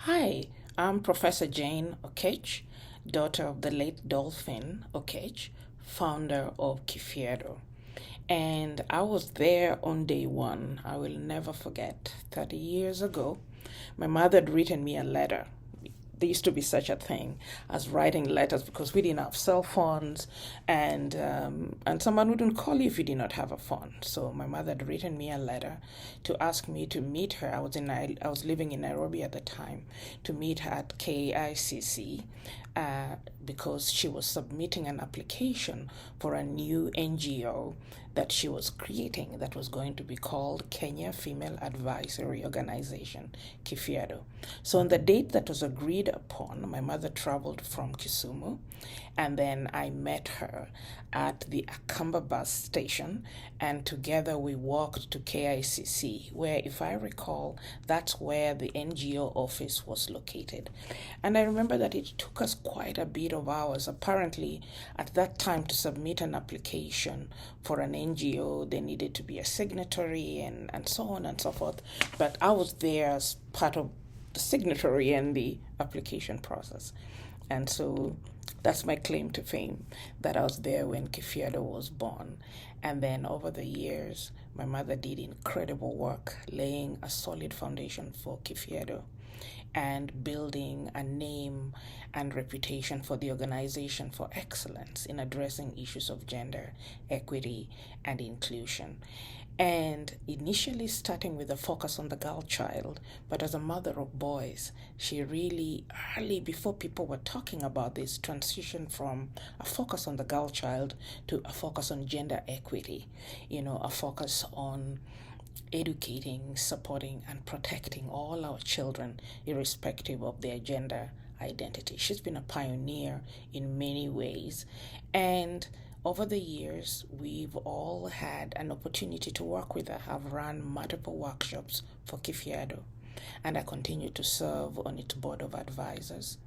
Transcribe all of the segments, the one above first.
Hi, I'm Professor Jane Okech, daughter of the late Dolphin Okech, founder of KEFEADO. And I was there on day one. I will never forget. 30 years ago, my mother had written me a letter. There used to be such a thing as writing letters because we didn't have cell phones, and someone wouldn't call you if you did not have a phone. So my mother had written me a letter to ask me to meet her. I was living in Nairobi at the time, to meet her at KICC, because she was submitting an application for a new NGO that she was creating that was going to be called Kenya Female Advisory Organization, KEFEADO. So on the date that was agreed upon, my mother traveled from Kisumu, and then I met her at the Akamba bus station, and together we walked to KICC, where, if I recall, that's where the NGO office was located. And I remember that it took us quite a bit of hours. Apparently, at that time, to submit an application for an NGO, there needed to be a signatory and so on and so forth. But I was there as part of the signatory and the application process. And so that's my claim to fame, that I was there when KEFEADO was born. And then over the years, my mother did incredible work laying a solid foundation for KEFEADO and building a name and reputation for the organization for excellence in addressing issues of gender, equity, and inclusion. And initially starting with a focus on the girl child, but as a mother of boys, she really early, before people were talking about this, transitioned from a focus on the girl child to a focus on gender equity, a focus on educating, supporting, and protecting all our children, irrespective of their gender identity. She's been a pioneer in many ways. And over the years, we've all had an opportunity to work with her, have run multiple workshops for KEFEADO, and I continue to serve on its board of advisors.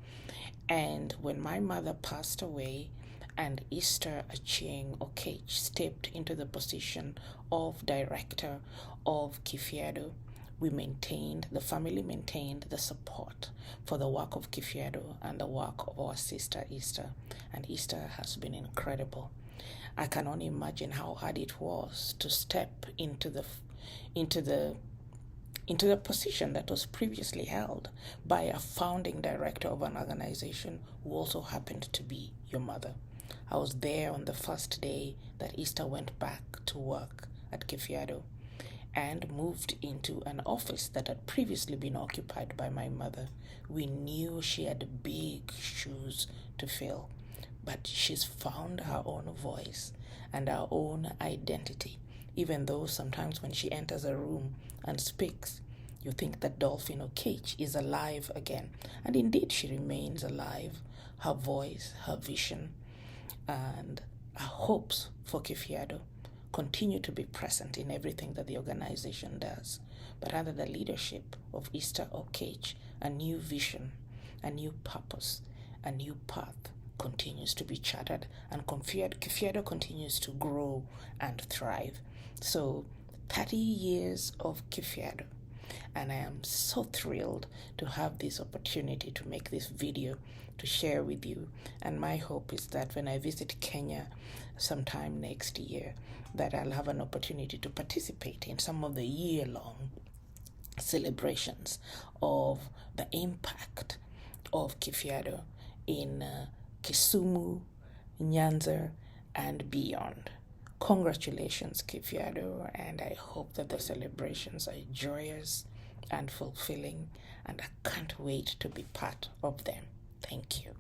And when my mother passed away, and Esther Achieng Okech stepped into the position of director of KEFEADO, the family maintained the support for the work of KEFEADO and the work of our sister Esther. And Esther has been incredible. I can only imagine how hard it was to step into the position that was previously held by a founding director of an organization who also happened to be your mother. I was there on the first day that Esther went back to work at KEFEADO and moved into an office that had previously been occupied by my mother. We knew she had big shoes to fill, but she's found her own voice and her own identity, even though sometimes when she enters a room and speaks, you think that Dolphin Okech is alive again. And indeed, she remains alive. Her voice, her vision, and our hopes for KEFEADO continue to be present in everything that the organization does. But under the leadership of Esther Okech, a new vision, a new purpose, a new path continues to be charted, and KEFEADO continues to grow and thrive. So 30 years of KEFEADO, and I am so thrilled to have this opportunity to make this video to share with you. And my hope is that when I visit Kenya sometime next year, that I'll have an opportunity to participate in some of the year-long celebrations of the impact of KEFEADO in Kisumu, Nyanza, and beyond. Congratulations, KEFEADO, and I hope that the celebrations are joyous and fulfilling, and I can't wait to be part of them. Thank you.